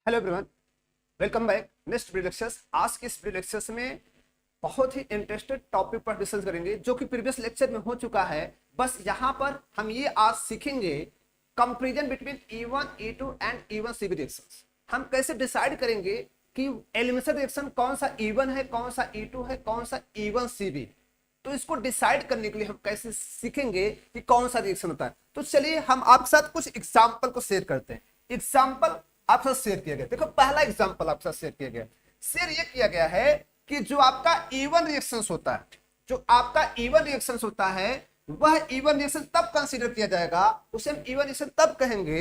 Hello everyone, welcome back next video lectures. आज के इस वीडियो लेक्चर्स में बहुत ही इंटरेस्टेड टॉपिक पर डिस्कस करेंगे जो कि प्रीवियस लेक्चर में हो चुका है। बस यहाँ पर हम ये आज सीखेंगे comparison between E1, E2 and E1 CB reactions. हम कैसे डिसाइड करेंगे कि एलिमिनेशन रिएक्शन कौन सा E1 है, कौन सा E2 है, कौन सा E1 CB। तो इसको डिसाइड करने के लिए हम कैसे सीखेंगे कि कौन सा रिएक्शन होता है। तो चलिए हम आपके साथ कुछ एग्जाम्पल को शेयर करते हैं। एग्जाम्पल आपके साथ शेयर किया गया, देखो पहला एग्जांपल आपके साथ शेयर किया गया। शेयर ये किया गया है कि जो आपका E1 रिएक्शंस होता है, जो आपका E1 रिएक्शंस होता है, वह E1 रिएक्शन तब कंसीडर किया जाएगा, उसे हम E1 रिएक्शन तब कहेंगे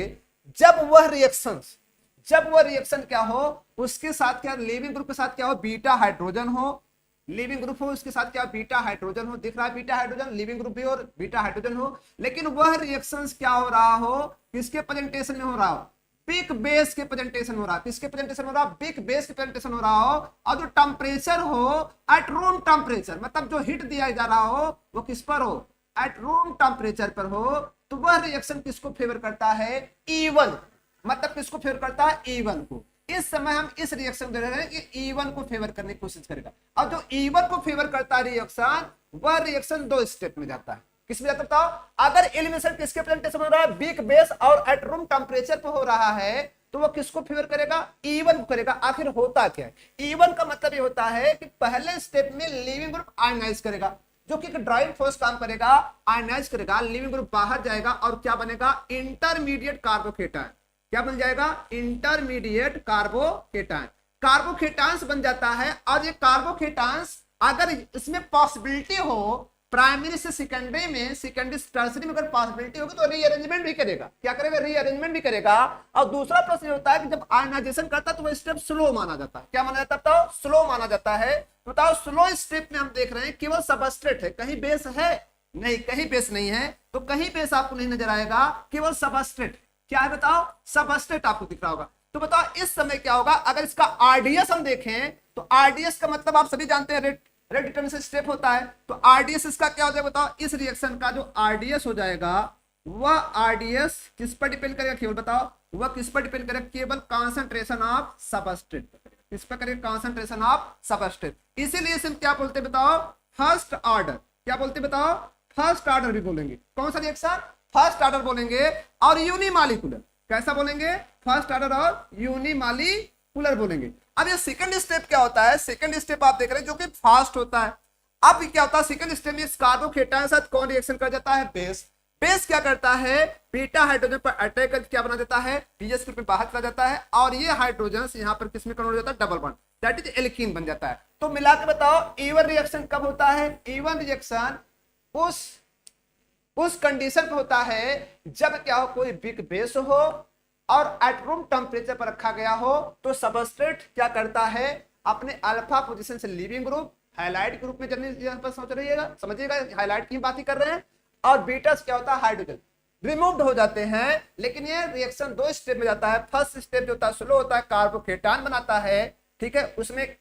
जब वह रिएक्शन क्या हो, उसके साथ क्या लिविंग ग्रुप के साथ क्या हो, बीटा हाइड्रोजन हो। लिविंग ग्रुप हो, उसके साथ क्या बीटा हाइड्रोजन हो, दिख रहा है बीटा हाइड्रोजन, लिविंग ग्रुप भी और बीटा हाइड्रोजन हो। लेकिन वह रिएक्शंस क्या हो रहा हो, किसके प्रेजेंटेशन में हो रहा हो, बिग बेस के प्रेजेंटेशन हो रहा है। किसके प्रेजेंटेशन हो रहा है, बिग बेस के प्रेजेंटेशन हो रहा हो। और जो टेम्परेचर हो एट रूम टेम्परेचर, मतलब जो हीट दिया जा रहा हो वो किस पर हो, एट रूम टेम्परेचर पर हो। तो वह रिएक्शन किसको फेवर करता है, E1, मतलब किसको फेवर करता है, E1 को। इस समय हम इस रिएक्शन दे रहे हैं कि E1 को फेवर करने की कोशिश करेगा। अब जो E1 को फेवर करता है रिएक्शन, वह रिएक्शन दो स्टेप में जाता है। किसमें जाता बताओ, अगर एलिमिनेशन किसके प्रेजेंटेशन हो रहा है, बिग बेस और एट रूम टेम्परेचर पे हो रहा है, तो वो किसको फेवर करेगा, E1 को करेगा। आखिर होता क्या है, E1 का मतलब ये होता है कि पहले स्टेप में लिविंग ग्रुप आयनाइज करेगा, जो कि ड्राइविंग फोर्स काम करेगा, आयनाइज करेगा, लिविंग ग्रुप बाहर जाएगा और क्या बनेगा, इंटरमीडिएट कार्बोकेटायन। क्या बन जाएगा, इंटरमीडिएट कार्बोकेटायन। कार्बोकेटायंस बन जाता है। और ये कार्बोकेटायंस अगर इसमें पॉसिबिलिटी हो प्राइमरी से सेकेंडरी में, सेकेंडरी से टर्सरी में अगर पॉसिबिलिटी होगी तो रीअरेंजमेंट भी करेगा। क्या करेगा, रीअरेंजमेंट भी करेगा। और दूसरा प्रश्न होता है कि जब आयनाइजेशन करता है तो वो स्टेप स्लो माना जाता है। क्या माना जाता है बताओ, स्लो माना जाता है। बताओ स्लो स्टेप में हम देख रहे हैं केवल सबस्ट्रेट है, कहीं बेस है नहीं, कहीं बेस नहीं है। तो कहीं बेस आपको नहीं नजर आएगा, केवल सबस्ट्रेट। क्या है बताओ, सबस्ट्रेट आपको दिख रहा होगा। तो बताओ इस समय क्या होगा, अगर इसका आरडीएस हम देखें तो आरडीएस का मतलब आप सभी जानते हैं रेट डिटर्मिनेशन स्टेप होता है। तो आरडीएस इसका क्या हो जाएगा बताओ, इस रिएक्शन का जो आरडीएस हो जाएगा, वह आरडीएस किस पर डिपेंड करेगा, केवल बताओ वह किस पर डिपेंड करेगा, केवल कॉन्सेंट्रेशन ऑफ सबस्ट्रेट। किस पर करेगा, कॉन्सेंट्रेशन ऑफ सबस्ट्रेट। इसीलिए इसे क्या बोलते बताओ, फर्स्ट ऑर्डर। क्या बोलते बताओ, फर्स्ट ऑर्डर भी बोलेंगे। कौन सा रिएक्शन, फर्स्ट ऑर्डर बोलेंगे। और यूनिमॉलिक्यूलर, कैसा बोलेंगे, फर्स्ट ऑर्डर और यूनिमॉलिक्यूलर बोलेंगे। अब ये सेकंड स्टेप क्या होता है, सेकंड स्टेप आप देख रहे हैं जो कि फास्ट होता है। अब क्या होता है, सेकंड स्टेप में कार्बोकेटायन साथ कौन रिएक्शन कर जाता है, बेस। बेस क्या करता है, बीटा हाइड्रोजन पर अटैक करके क्या बना देता है, पीएच ग्रुप में बाहर चला जाता है। और ये हाइड्रोजन यहाँ पर किसमें कन्वर्ट हो जाता है, double bond, that is alkene बन जाता है। तो मिला के बताओ E1 रिएक्शन कब होता है, E1 रिएक्शन उस कंडीशन पे होता है जब क्या हो, कोई बिग बेस हो और एट रूम टेम्परेचर पर रखा गया हो। तो सबस्ट्रेट क्या करता है, अपने अल्फा पोजीशन से लिविंग ग्रुप हाइलाइट ग्रुप में जर्नी पर सोच रहिएगा, समझिएगा हाइलाइट की बात ही कर रहे हैं। और बीटा क्या होता है, हाइड्रोजन रिमूव्ड हो जाते हैं। लेकिन ये रिएक्शन दो स्टेप में जाता है। फर्स्ट स्टेप जो होता है स्लो होता है, कार्बोकेटायन बनाता है, ठीक है, उसमें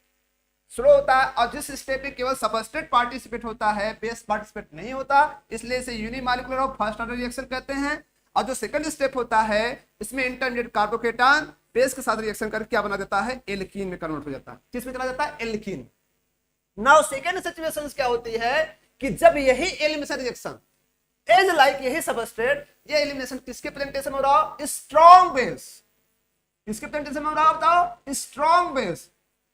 स्लो होता है। और जिस स्टेप में केवल सबस्ट्रेट पार्टिसिपेट होता है, बेस पार्टिसिपेट नहीं होता, इसलिए इसे यूनिमॉलिक्यूलर और फर्स्ट ऑर्डर रिएक्शन कहते हैं। और जो सेकंड स्टेप होता है, इसमें इंटरमीडिएट कार्बोकेटायन बेस के साथ रिएक्शन करके क्या बना देता है, एल्कीन में कन्वर्ट हो जाता है। किसमें चला जाता है, एल्कीन। नाउ सेकंड सिचुएशन क्या होती है कि जब यही एलिमिनेशन रिएक्शन एज लाइक यही सबस्ट्रेट, ये एलिमिनेशन किसके प्रेजेंटेशन हो रहा हो, स्ट्रॉन्ग बेस। किसके प्रेजेंटेशन हो रहा हो बताओ, स्ट्रॉन्ग बेस।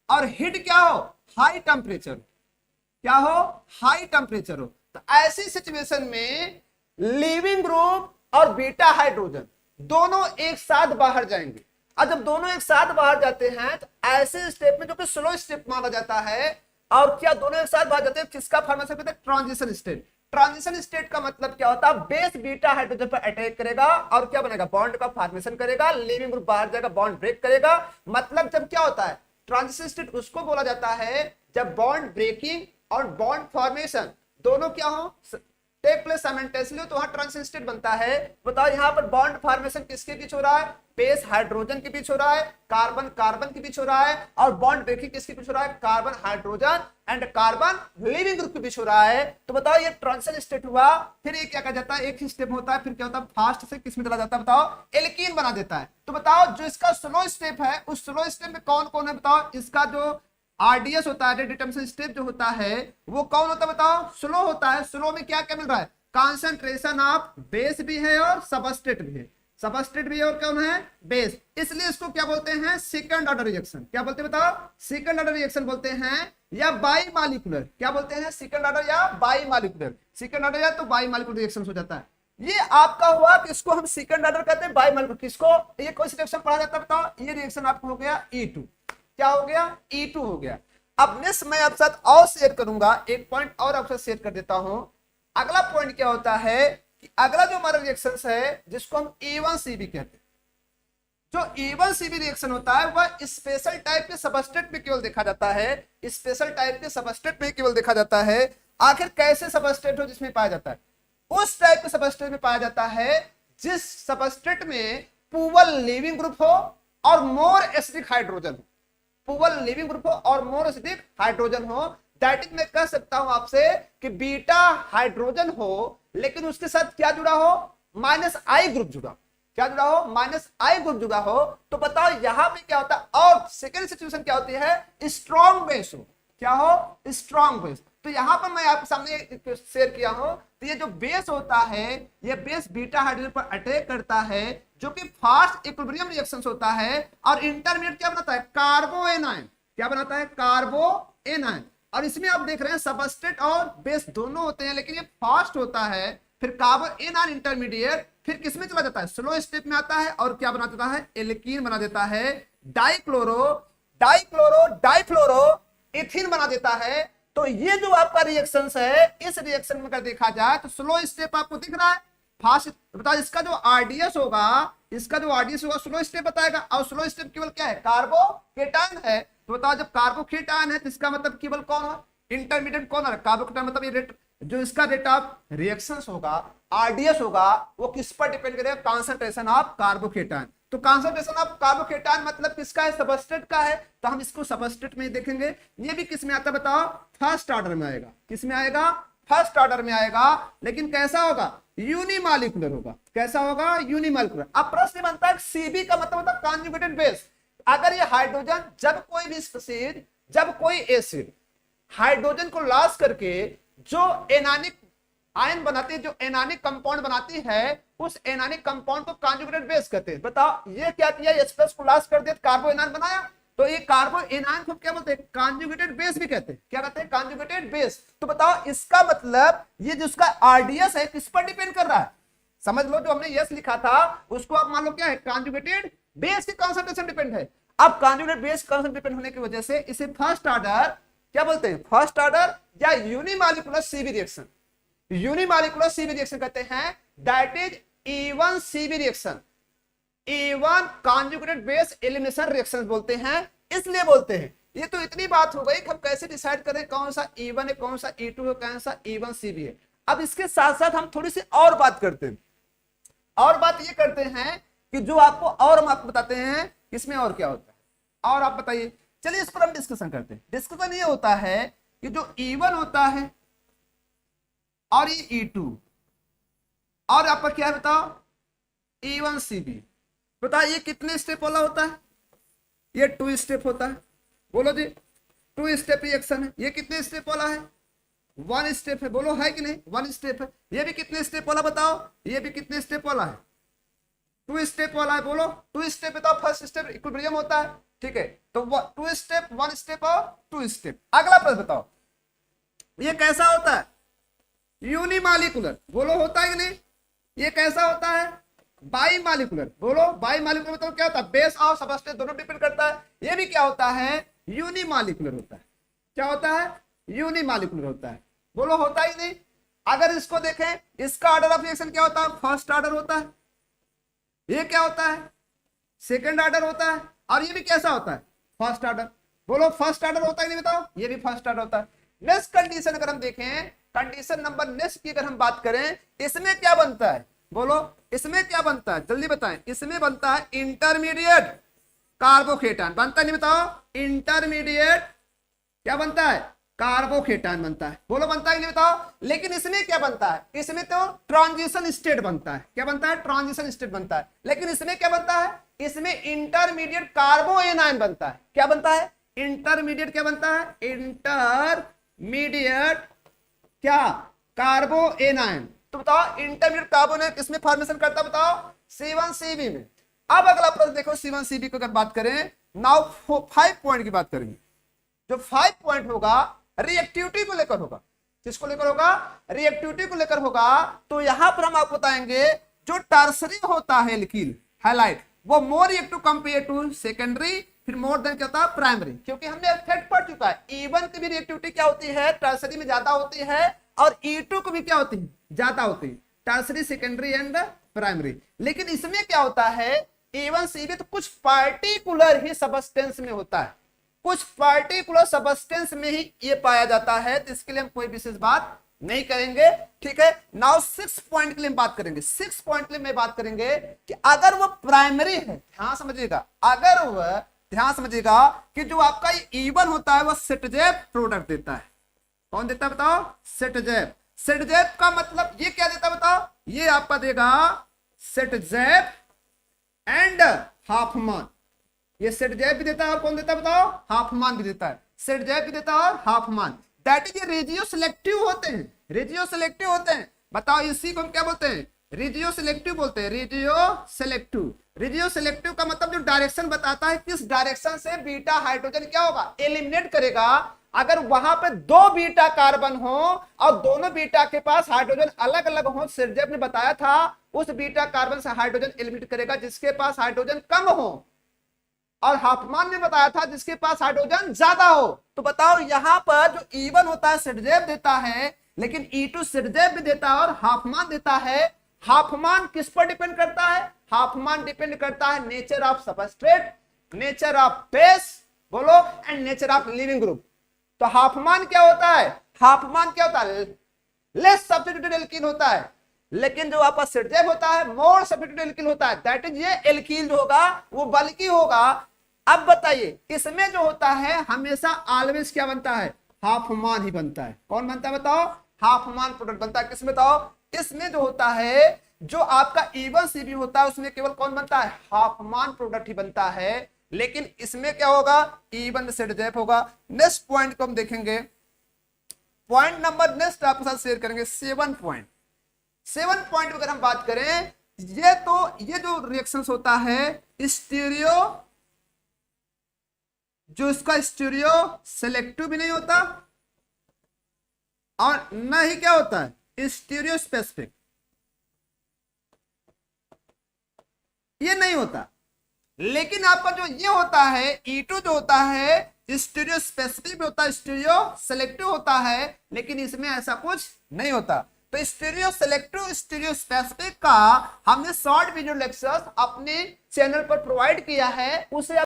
और हीट क्या हो, हाई टेम्परेचर। क्या हो, हाई टेम्परेचर हो। तो ऐसी सिचुएशन में लिविंग ग्रुप और बीटा हाइड्रोजन दोनों एक साथ बाहर जाएंगे। और जब दोनों एक साथ बाहर जाते हैं तो ऐसे स्टेप में जो कि स्लो स्टेप माना जाता है, और क्या दोनों एक साथ बाहर जाते हैं, किसका फॉर्मेशन कहते हैं, ट्रांजिशन स्टेट। ट्रांजिशन स्टेट का मतलब क्या होता है, बेस बीटा हाइड्रोजन पर अटैक करेगा और क्या बनेगा, बॉन्ड का फॉर्मेशन करेगा, लिविंग ग्रुप बाहर जाएगा, बॉन्ड ब्रेक करेगा। मतलब जब क्या होता है, ट्रांजिशन स्टेट उसको बोला जाता है जब बॉन्ड ब्रेकिंग और बॉन्ड फॉर्मेशन दोनों क्या हो, टेक प्लेस साइमल्टेनियसली तो वहां ट्रांजिशन स्टेट बनता है। बताओ यहाँ पर बॉन्ड फॉर्मेशन किसके बीच हो रहा है, बेस हाइड्रोजन के बीच हो रहा है, कार्बन कार्बन के बीच हो रहा है, और बॉन्ड ब्रेकिंग किसके बीच हो रहा है, carbon hydrogen and carbon leaving group के बीच हो रहा है। तो बताओ ये ट्रांजिशन स्टेट हुआ, फिर ये क्या कहा जाता है, एक ही स्टेप होता है, फिर क्या होता है, फास्ट से किस में चला जाता है, बताओ एल्कीन बना देता है। तो बताओ जो इसका स्लो स्टेप है, उस स्लो स्टेप में कौन कौन है, बताओ इसका जो आरडीएस होता है, डिटर्मिनेशन स्टेप जो होता है वो कौन होता है, बताओ स्लो होता है। स्लो में क्या क्या मिल रहा है, कॉन्सेंट्रेशन ऑफ बेस भी है और सबस्ट्रेट भी है, सबस्ट्रेट भी है और कौन है, बेस। इसलिए इसको क्या बोलते हैं, सेकंड ऑर्डर रिएक्शन। क्या बोलते हैं बताओ, सेकंड ऑर्डर रिएक्शन बोलते हैं, या बाई मॉलिक्यूलर। क्या बोलते हैं, सेकंड ऑर्डर या बाई मॉलिक्यूलर। सेकंड ऑर्डर या तो बाई मॉलिक्यूलर रिएक्शन हो जाता है। ये आपका हुआ कि इसको हम सेकंड ऑर्डर कहते हैं, बाई मॉलिक्यूलर। किसको, ये कौन सी रिएक्शन पढ़ा जाता है, बताओ ये रिएक्शन आपको हो गया E2। क्या हो गया, E2 हो गया। अब नेक्स्ट मैं आपके साथ और शेयर करूंगा, एक पॉइंट और आपके साथ शेयर कर देता हूं। अगला पॉइंट क्या होता है कि अगला जो हमारा रिएक्शन है जिसको हम A1CB कहते हैं, जो A1CB रिएक्शन होता है वह स्पेशल टाइप के सबस्ट्रेट में केवल देखा जाता है, स्पेशल टाइप के सबस्ट्रेट में केवल देखा जाता है। आखिर कैसे सबस्ट्रेट हो जिसमें पाया जाता है, उस टाइप के सबस्ट्रेट में पाया जाता है जिस सबस्ट्रेट में पूवल लिविंग ग्रुप हो और मोर एसिडिक हाइड्रोजन हो, पूवल लिविंग ग्रुप हो और मोर एसिडिक हाइड्रोजन हो। दैट इज मैं कह सकता हूं आपसे कि बीटा हाइड्रोजन हो लेकिन उसके साथ क्या जुड़ा हो, -I ग्रुप जुड़ा। क्या जुड़ा हो, -I ग्रुप जुड़ा हो। तो बताओ यहां पे क्या होता है, और सेकेंड सिचुएशन क्या होती है, स्ट्रॉन्ग बेस हो। क्या हो, स्ट्रॉन्ग बेस। तो यहां पर मैं आपके सामने शेयर किया हूं, तो ये जो बेस होता है, ये बेस बीटा हाइड्रोजन पर अटैक करता है, जो कि फास्ट इक्विलिब्रियम रिएक्शंस होता है, और इंटरमीडिएट क्या बनाता है, कार्बो एनायन। क्या बनाता है, कार्बो एनायन। और इसमें आप देख रहे हैं सबस्ट्रेट और बेस दोनों होते हैं, लेकिन ये फास्ट होता है। फिर कार्बो एनायन इंटरमीडिएट फिर किसमें चला जाता है, स्लो स्टेप में आता है, और क्या बना देता है, एल्कीन बना देता है, डाइक्लोरो डाइक्लोरो डाइफ्लोरो एथीन बना देता है। तो ये जो आपका रिएक्शन है, इस रिएक्शन में अगर देखा जाए तो स्लो स्टेप आपको दिख रहा है, फास्ट। बताओ इसका जो आरडीएस होगा, इसका जो आरडीएस होगा स्लो स्टेप बताएगा, और स्लो स्टेप केवल क्या है, कार्बोकेटायन है। तो बताओ जब कार्बोकेटायन है तो इसका मतलब केवल कौन है, इंटरमीडिएट कौन है, कार्बोकेटायन। मतलब ये रेट जो इसका रेट ऑफ रिएक्शंस होगा, आरडीएस होगा, वो किस पर डिपेंड करेगा, कॉन्सेंट्रेशन ऑफ कार्बोकेटायन। तो कॉन्सेंट्रेशन ऑफ कार्बोकेटायन मतलब किसका है, सबस्ट्रेट का है। तो हम इसको सबस्ट्रेट में देखेंगे। ये भी किस में आता है बताओ, फर्स्ट ऑर्डर में आएगा। किस में आएगा, फर्स्ट ऑर्डर में आएगा, लेकिन कैसा होगा, यूनिमॉलिक्यूलर होगा। कैसा होगा, यूनिमॉलिक्यूलर। अब प्रश्न बनता है सीबी का मतलब होता है कॉन्जुगेटेड बेस। अगर ये हाइड्रोजन, जब कोई भी स्पीशीज, जब कोई एसिड हाइड्रोजन को लॉस करके जो एनानिक आयन बनाती है, जो एनानिक कंपाउंड बनाती है, उस एनानिक कंपाउंड को कॉन्जुगेटेड बेस कहते हैं। बताओ ये क्या किया, H+ को लॉस कर दिया, कार्बो एनायन बनाया। तो ये कार्बो एनायन को क्या बोलते हैं, कॉन्जुगेटेड बेस भी कहते हैं। क्या कहते हैं, कॉन्जुगेटेड बेस। तो बताओ इसका मतलब ये जिसका आरडीएस है किस पर डिपेंड कर रहा है, समझ लो जो हमने यस लिखा था उसको आप मान लो क्या है, कॉन्जुगेटेड बेस की कॉन्सेंट्रेशन डिपेंड है। अब कॉन्जुगेटेड बेस कॉन्सेंट्रेशन डिपेंड होने की वजह से इसे फर्स्ट ऑर्डर क्या बोलते हैं, फर्स्ट ऑर्डर या unimolecular CB reaction, unimolecular CB reaction कहते हैं। That is E1CB reaction, E1 conjugated base elimination reaction बोलते हैं, इसलिए बोलते हैं। ये तो इतनी बात हो गई कि हम कैसे डिसाइड करें कौन सा E1 है, कौन सा E2 है, कौन सा E1CB है। अब इसके साथ साथ हम थोड़ी सी और बात करते हैं, और बात ये करते हैं कि जो आपको और हम आपको बताते हैं इसमें और क्या होता है, और आप बताइए। चलिए इस पर हम डिस्कशन करते हैं। डिस्कशन ये होता है कि जो E1 होता है और ये E2, और आप पर क्या है बताओ, E1CB। बताओ ये कितने स्टेप वाला होता है, ये 2 स्टेप होता है। बोलो जी, 2 स्टेप रिएक्शन है। ये कितने स्टेप वाला है, 1 स्टेप है। बोलो है कि नहीं, 1 स्टेप है। ये भी कितने स्टेप वाला बताओ, ये भी कितने स्टेप वाला है, 2 स्टेप वाला है। बोलो 2 स्टेप बताओ। फर्स्ट स्टेप इक्विलिब्रियम होता है, ठीक है। तो 2 स्टेप, 1 स्टेप और 2 स्टेप। अगला प्रश्न बताओ, ये कैसा होता है, यूनिमॉलिक्यूलर। बोलो होता है कि नहीं। ये कैसा होता है, बाई मॉलिक्यूलर। बोलो बाई मॉलिक्यूलर मतलब क्या होता है, बेस और सबस्ट्रेट दोनों डिपेंड करता है। ये भी क्या होता है, यूनिमॉलिक्यूलर होता है। क्या होता है, यूनिमॉलिक्यूलर होता है। बोलो होता ही नहीं। अगर इसको देखें, इसका ऑर्डर ऑफ रिएक्शन क्या होता है, फर्स्ट ऑर्डर होता है। ये क्या होता है, सेकंड ऑर्डर होता है। और ये भी कैसा होता है, फर्स्ट ऑर्डर। बोलो फर्स्ट ऑर्डर होता है नहीं बताओ, ये भी फर्स्ट ऑर्डर होता है। नेक्स्ट कंडीशन अगर हम देखें कंडीशन नंबर नेक्स्ट की अगर हम बात करें, इसमें क्या बनता है, बोलो इसमें क्या बनता है, जल्दी बताएं। इसमें बनता है इंटरमीडिएट कार्बोकेटान, बनता नहीं बताओ, इंटरमीडिएट क्या बनता है, कार्बोकेटान बनता है, बोलो बनता है कि नहीं बताओ। लेकिन इसमें क्या बनता है, इसमें तो ट्रांजिशन स्टेट बनता है, क्या बनता है, ट्रांजिशन स्टेट बनता है। लेकिन इसमें क्या बनता है, इसमें इंटरमीडिएट कार्बो एनायन बनता है, क्या बनता है, इंटरमीडिएट क्या बनता है, इंटरमीडिएट क्या, कार्बो एनायन। तो बताओ इंटरमीडिएट कार्बो एनायन किसमें फॉर्मेशन करता है, बताओ C1CB में। अब अगला प्रश्न देखो, C1CB को अगर बात करें, नाउ 5 पॉइंट की बात करेंगे। जो 5 पॉइंट होगा रिएक्टिविटी को लेकर होगा, किसको लेकर होगा, रिएक्टिविटी को लेकर होगा। तो यहां पर हम आपको बताएंगे जो टर्सरी होता है एल्कील हैलाइड, वो more reactive compare to secondary, फिर मोर देन क्या होता है प्राइमरी, क्योंकि हमने फैक्ट पढ़ चुका है E1 की भी रिएक्टिविटी क्या होती है, टर्सरी में ज्यादा होती है, और E2 को भी क्या होती है, ज्यादा होती है, टर्सरी सेकेंडरी एंड प्राइमरी। लेकिन इसमें क्या होता है, E1CB तो कुछ पार्टिकुलर ही सबस्टेंस में होता है, कुछ पार्टिकुलर सबस्टेंस में ही ये पाया जाता है, तो इसके लिए हम कोई विशेष बात नहीं करेंगे, ठीक है। नाउ 6 पॉइंट के लिए हम बात करेंगे, 6 पॉइंट के लिए मैं बात करेंगे कि अगर वो प्राइमरी है, ध्यान समझिएगा, अगर वह, ध्यान समझिएगा कि जो आपका E1 होता है वो सेटजेप प्रोडक्ट देता है, कौन देता है बताओ, सेटजेप। सेटजेप का मतलब ये क्या देता है बताओ, ये आपका देगा सेटजेप एंड हाफमान, ये सेटजेप भी देता है और कौन देता है बताओ, हाफमान भी देता है, सेटजेप भी देता है और हाफमान। दैट इज ये रेडियो सिलेक्टिव होते हैं, रेडियो सिलेक्टिव होते हैं। बताओ इसी को हम क्या बोलते हैं, रेडियो सिलेक्टिव बोलते हैं, रेडियो सिलेक्टिव। रेडियो सिलेक्टिव का मतलब जो डायरेक्शन बताता है, किस डायरेक्शन से बीटा हाइड्रोजन क्या होगा, एलिमिनेट करेगा। अगर वहां पे 2 बीटा कार्बन हो और दोनों बीटा के पास हाइड्रोजन अलग अलग हो, सेटजेप ने बताया था उस बीटा कार्बन से हाइड्रोजन एलिमिनेट करेगा जिसके पास हाइड्रोजन कम हो, और हाफमान ने बताया था जिसके पास हाइड्रोजन ज्यादा हो। तो बताओ यहां पर जो E1 होता है सेटजेप देता है, लेकिन E2 सेटजेप भी देता है और हाफमान देता है। हाफमान किस पर डिपेंड करता है, हाफमान डिपेंड करता है nature of substrate, nature of base, बोलो, and nature of leaving group. तो हाफमान क्या होता है, हाफमान क्या होता है, लेस सब्स्टिट्यूटेड एल्कीन होता है। लेकिन जो आपका सेटजेप होता है मोर सब्स्टिट्यूटेड एल्कीन होता है, दैट इज ये एल्कीन जो होगा वो बल्कि होगा। अब बताइए इसमें जो होता है हमेशा ऑलवेज क्या बनता है, हाफमान ही बनता है। कौन बनता है बताओ, हाफमान प्रोडक्ट बनता है। किसमें बताओ, इसमें जो होता है, जो आपका E1CB होता है उसमें केवल कौन बनता है, हाफमान प्रोडक्ट ही बनता है। लेकिन इसमें क्या होगा, E1 सेटजेप होगा। नेक्स्ट पॉइंट को हम देखेंगे, पॉइंट नंबर नेक्स्ट आपके साथ शेयर करेंगे 7 पॉइंट। 7 पॉइंट अगर हम बात करें, ये जो रिएक्शंस होता है स्टीरियो, जो इसका स्टीरियो सेलेक्टिव भी नहीं होता और न ही क्या होता है स्टीरियो स्पेसिफिक, ये नहीं होता। लेकिन आपका जो ये होता है E2 जो होता है स्टीरियो स्पेसिफिक भी होता है, स्टीरियो सेलेक्टिव होता है, लेकिन इसमें ऐसा कुछ नहीं होता। तो स्टीरियो सेलेक्टिव स्टीरियो स्पेसिफिक का हमने शॉर्ट वीडियो लेक्चर्स अपने चैनल पर प्रोवाइड किया है, उसे